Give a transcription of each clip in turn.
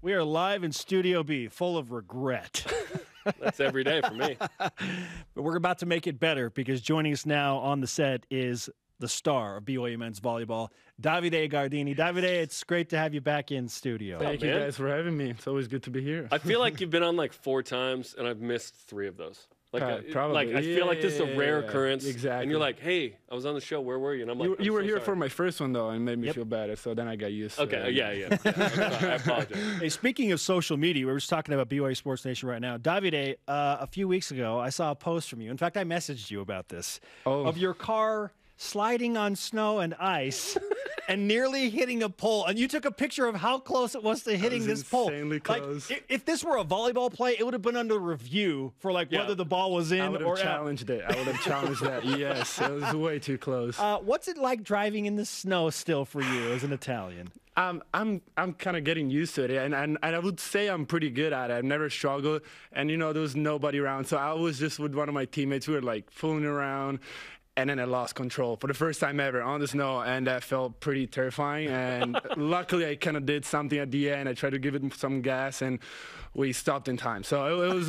We are live in Studio B, full of regret. That's every day for me. But we're about to make it better because joining us now on the set is the star of BYU men's volleyball, Davide Gardini. Davide, it's great to have you back in studio. Thank you guys for having me. It's always good to be here. I feel like you've been on like 4 times, and I've missed 3 of those. Probably. Like I feel like this is a rare occurrence. Exactly. And you're like, hey, I was on the show. Where were you? And I'm like, you were so here sorry. for my first one, though, and made me feel better. So then I got used to it. Okay, yeah. I apologize. Hey, speaking of social media, we're just talking about BYU Sports Nation right now. Davide, a few weeks ago, I saw a post from you. In fact, I messaged you about this. Of your car sliding on snow and ice and nearly hitting a pole. And you took a picture of how close it was to hitting this pole. Insanely close. Like, if this were a volleyball play, it would have been under review for whether the ball was in or out. I would have challenged it. I would have challenged that. Yes, it was way too close. What's it like driving in the snow still for you as an Italian? I'm kind of getting used to it, and I would say I'm pretty good at it. I've never struggled, and there was nobody around, so I was just with one of my teammates. We were like fooling around. And then I lost control for the first time ever on the snow, and that felt pretty terrifying. And luckily, I kind of did something at the end. I tried to give it some gas, and we stopped in time. So it was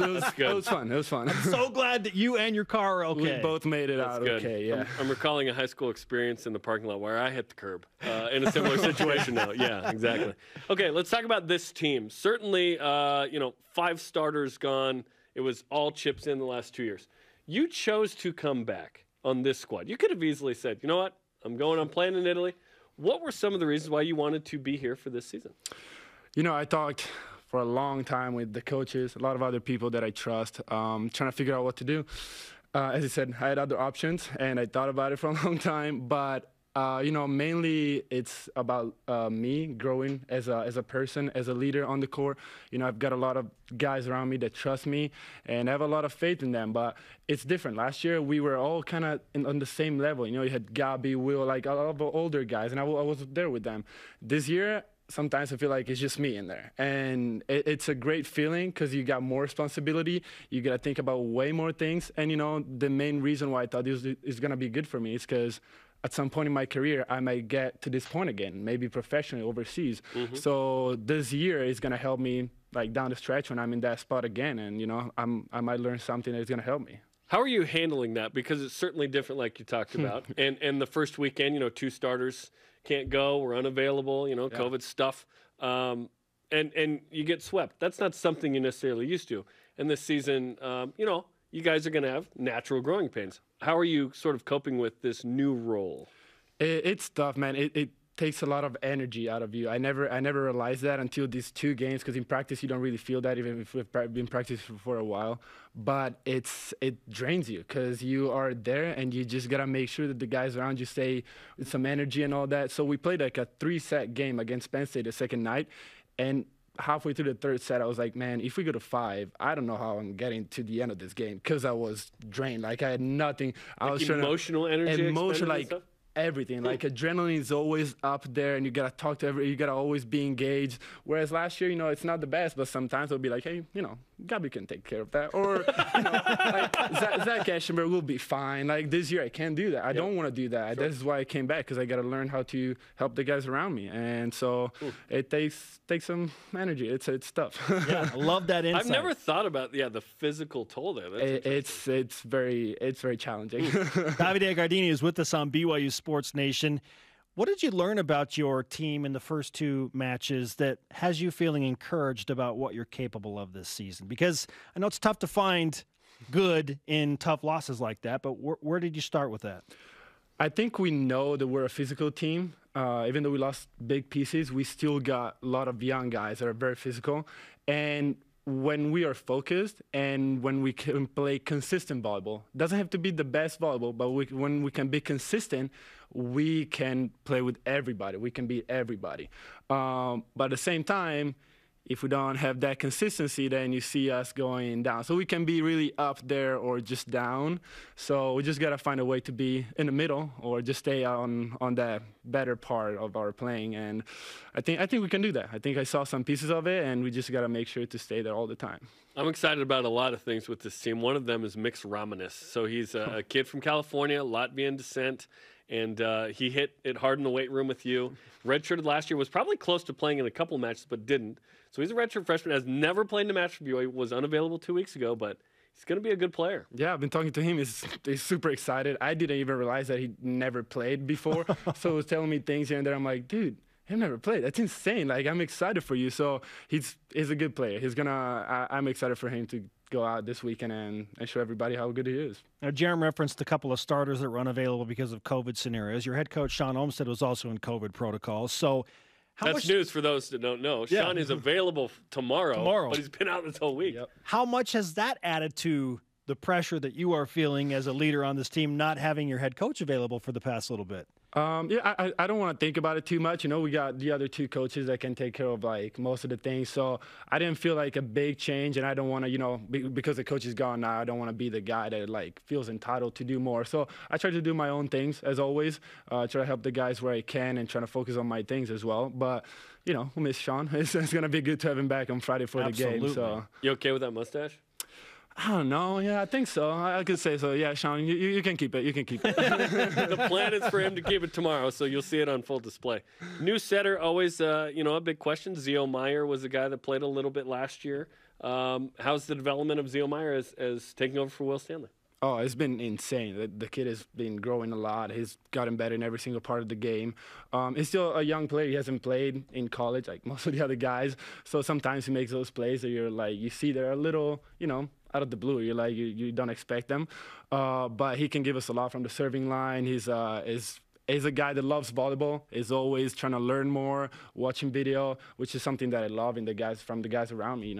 fun. It was fun. I'm so glad that you and your car are okay. We both made it out good. okay. Yeah. I'm recalling a high school experience in the parking lot where I hit the curb in a similar situation now. Yeah, exactly. Okay, let's talk about this team. Certainly, 5 starters gone. It was all chips in the last 2 years. You chose to come back on this squad. You could have easily said, you know what, I'm playing in Italy. What were some of the reasons why you wanted to be here for this season? I talked for a long time with the coaches, a lot of other people that I trust, trying to figure out what to do. As I said, I had other options, and I thought about it for a long time, but mainly it's about me growing as a person, as a leader on the court. I've got a lot of guys around me that trust me, and I have a lot of faith in them. But it's different. Last year, we were all kind of on the same level. You had Gabi, Will, like a lot of older guys, and I was there with them. This year, sometimes I feel like it's just me in there. And it's a great feeling because you got more responsibility. You got to think about way more things. And, the main reason why I thought this is going to be good for me is because at some point in my career, I might get to this point again, maybe professionally overseas. Mm-hmm. So this year is going to help me like down the stretch when I'm in that spot again. And, I might learn something that's going to help me. How are you handling that? Because it's certainly different like you talked about. and the first weekend, 2 starters can't go, we're unavailable, COVID stuff. And you get swept. That's not something you're necessarily used to. And this season, you guys are going to have natural growing pains. How are you sort of coping with this new role? It's tough, man. It takes a lot of energy out of you. I never realized that until these 2 games, because in practice you don't really feel that, even if we've been practicing for a while. But it drains you because you are there and you just gotta make sure that the guys around you stay with some energy and all that. So we played like a 3-set game against Penn State the second night, and halfway through the 3rd set, I was like, man, if we go to 5, I don't know how I'm getting to the end of this game because I was drained. Like I had nothing. I was emotional energy, like everything. Like adrenaline is always up there, and you gotta talk to you gotta always be engaged. Whereas last year, it's not the best, but sometimes it'll be like, hey, Gabi can take care of that, or like Zach Ashenberg will be fine. Like this year, I can't do that. I don't want to do that. Sure. This is why I came back, because I gotta learn how to help the guys around me, and so it takes some energy. It's tough. Yeah, I love that insight. I've never thought about the physical toll there. It's very challenging. Davide Gardini is with us on BYU Sports Nation. What did you learn about your team in the first 2 matches that has you feeling encouraged about what you're capable of this season? Because I know it's tough to find good in tough losses like that, but where did you start with that? I think we know that we're a physical team. Even though we lost big pieces, we still got a lot of young guys that are very physical. And when we are focused and when we can play consistent volleyball, doesn't have to be the best volleyball, but when we can be consistent, we can play with everybody. We can beat everybody. But at the same time, if we don't have that consistency, then you see us going down. So we can be really up there or just down. So we just got to find a way to be in the middle or just stay on that better part of our playing. And I think we can do that. I think I saw some pieces of it, and we just got to make sure to stay there all the time. I'm excited about a lot of things with this team. One of them is Mix Ramanis. So he's a kid from California, Latvian descent. and he hit it hard in the weight room with you. Redshirted last year, was probably close to playing in a couple of matches, but didn't. So he's a redshirt freshman, has never played in a match for BYU, was unavailable 2 weeks ago, but he's going to be a good player. Yeah, I've been talking to him. He's super excited. I didn't even realize that he never played before. So he was telling me things here and there. I'm like, dude, he never played. That's insane. Like, I'm excited for you. So he's a good player. I'm excited for him to go out this weekend and show everybody how good he is. Now, Jerem referenced a couple of starters that were unavailable because of COVID scenarios. Your head coach, Sean Olmstead, was also in COVID protocols. So that's news for those that don't know. Yeah. Sean is available tomorrow, but he's been out this whole week. Yep. How much has that added to the pressure that you are feeling as a leader on this team, not having your head coach available for the past little bit? I don't want to think about it too much. You know, we got the other two coaches that can take care of like most of the things. So I didn't feel like a big change, and I don't want to, you know, because the coach is gone now, I don't want to be the guy that like feels entitled to do more. So I try to do my own things as always. Try to help the guys where I can and try to focus on my things as well. But you know, we'll miss Sean. It's going to be good to have him back on Friday for Absolutely. the game. So you okay with that mustache? I don't know. Yeah, I think so. I could say so. Yeah, Sean, you can keep it. You can keep it. The plan is for him to keep it tomorrow, so you'll see it on full display. New setter, always, a big question. Zio Meyer was a guy that played a little bit last year. How's the development of Zio Meyer as taking over for Will Stanley? Oh, it's been insane. The kid has been growing a lot. He's gotten better in every single part of the game. He's still a young player. He hasn't played in college like most of the other guys. So sometimes he makes those plays that you're like, you see they're a little, out of the blue. You're like, you don't expect them. But he can give us a lot from the serving line. He's a guy that loves volleyball, is always trying to learn more, watching video, which is something that I love in the guys around me,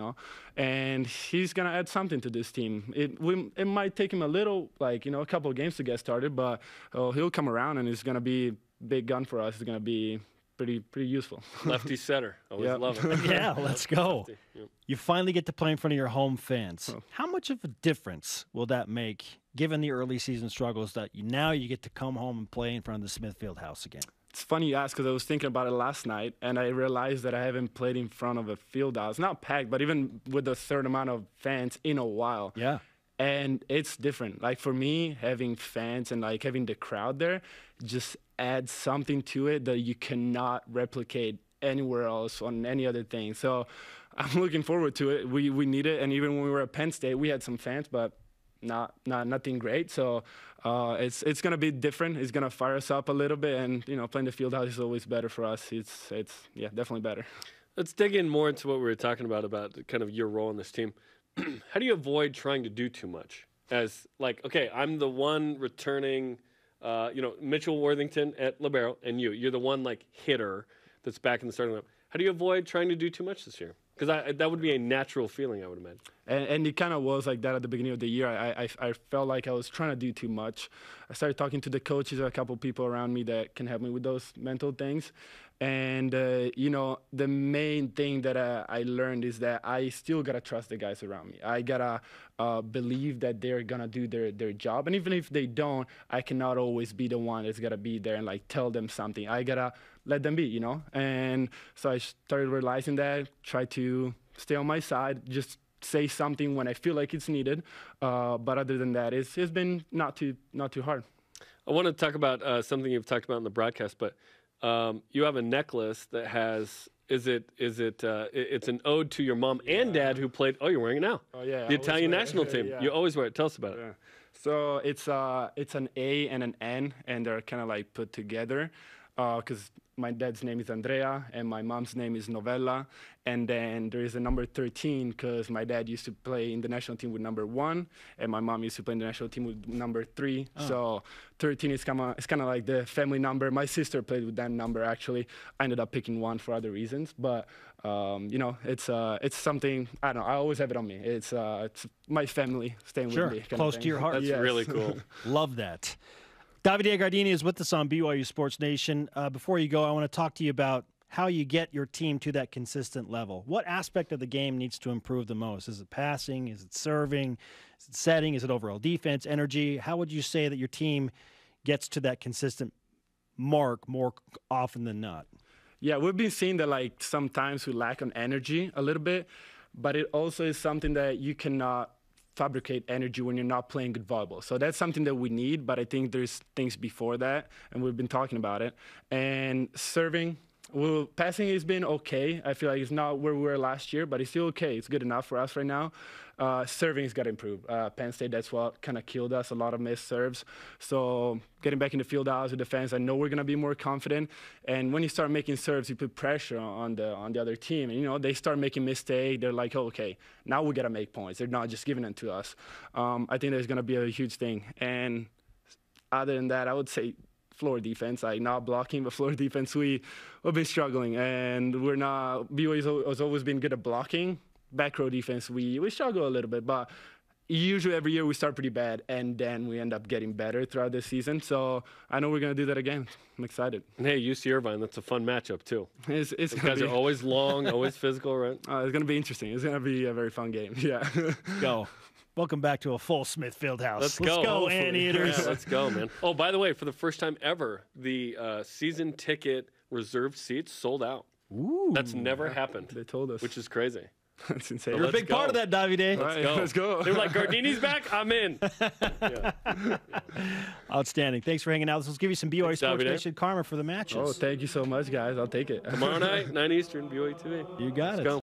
And he's going to add something to this team. It might take him a little, a couple of games to get started, but he'll come around and he's going to be big gun for us. It's going to be pretty useful. Lefty setter. Always love it. Yeah, let's go. Yep. You finally get to play in front of your home fans. How much of a difference will that make, given the early season struggles, that now you get to come home and play in front of the Smith Fieldhouse again? It's funny you ask because I was thinking about it last night, and I realized that I haven't played in front of a field house, not packed, but even with a certain amount of fans in a while. Yeah. And it's different. Like for me, having fans and like having the crowd there just adds something to it that you cannot replicate anywhere else on any other thing. So I'm looking forward to it. We need it. And even when we were at Penn State, we had some fans, but nothing great. So it's going to be different. It's going to fire us up a little bit. And, playing the field house is always better for us. It's definitely better. Let's dig in more into what we were talking about kind of your role in this team. How do you avoid trying to do too much? As okay, I'm the one returning, Mitchell Worthington at libero, and you're the one hitter that's back in the starting lineup. How do you avoid trying to do too much this year? Because that would be a natural feeling, I would imagine. And it kind of was like that at the beginning of the year. I felt like I was trying to do too much. I started talking to the coaches, a couple people around me that can help me with those mental things. And, the main thing that I learned is that I still got to trust the guys around me. I got to believe that they're going to do their job. And even if they don't, I cannot always be the one that's got to be there and, tell them something. I got to let them be, And so I started realizing that, try to stay on my side, just say something when I feel like it's needed. But other than that, it's been not too hard. I want to talk about something you've talked about in the broadcast, but you have a necklace that has it's an ode to your mom and dad who played. Oh, you're wearing it now. Oh yeah, the Italian national team. Yeah. You always wear it. Tell us about it. So it's an A and an N, and they're kind of put together because my dad's name is Andrea and my mom's name is Novella, and then there is a number 13 because my dad used to play in the national team with number 1, and my mom used to play in the national team with number 3. Oh. So 13 is kind of like the family number. My sister played with that number actually. I ended up picking 1 for other reasons, but it's something I don't know. I always have it on me. It's my family staying with me. Close to your heart. That's really cool. Love that. Davide Gardini is with us on BYU Sports Nation. Before you go, I want to talk to you about how you get your team to that consistent level. What aspect of the game needs to improve the most? Is it passing? Is it serving? Is it setting? Is it overall defense, energy? How would you say that your team gets to that consistent mark more often than not? Yeah, we've been seeing that sometimes we lack on energy a little bit, but it also is something that you cannot fabricate energy when you're not playing good volleyball. So that's something that we need, but I think there's things before that, and we've been talking about it. And serving, well, passing has been okay. I feel like it's not where we were last year, but it's still okay. It's good enough for us right now. Serving's got to improve. Penn State, that's what kind of killed us, a lot of missed serves. So getting back in the field hours with the fans, I know we're going to be more confident. And when you start making serves, you put pressure on the other team. And, you know, they start making mistakes. They're like, oh, okay, now we got to make points. They're not just giving them to us. I think there's going to be a huge thing. And other than that, I would say floor defense, like not blocking, but floor defense, we've been struggling. And we're not, BYU has always been good at blocking. Back row defense, we struggle a little bit, but usually every year we start pretty bad, and then we end up getting better throughout the season. So I know we're going to do that again. I'm excited. And hey, UC Irvine, that's a fun matchup too. It's Those guys are always long, always physical, right? It's going to be interesting. It's going to be a very fun game. Yeah. Go. Welcome back to a full Smith Fieldhouse. Let's go, Anteaters. Yeah, let's go, man. Oh, by the way, for the first time ever, the season ticket reserved seats sold out. Ooh. That's never happened. They told us. Which is crazy. That's insane. You're a big part of that, Davide. Let's go. They were like, Gardini's back? I'm in. Yeah. Outstanding. Thanks for hanging out. Let's give you some BYU Sports Davide. Nation karma for the matches. Oh, thank you so much, guys. I'll take it. Tomorrow night, 9 Eastern, BYU TV. You got Let's it. go.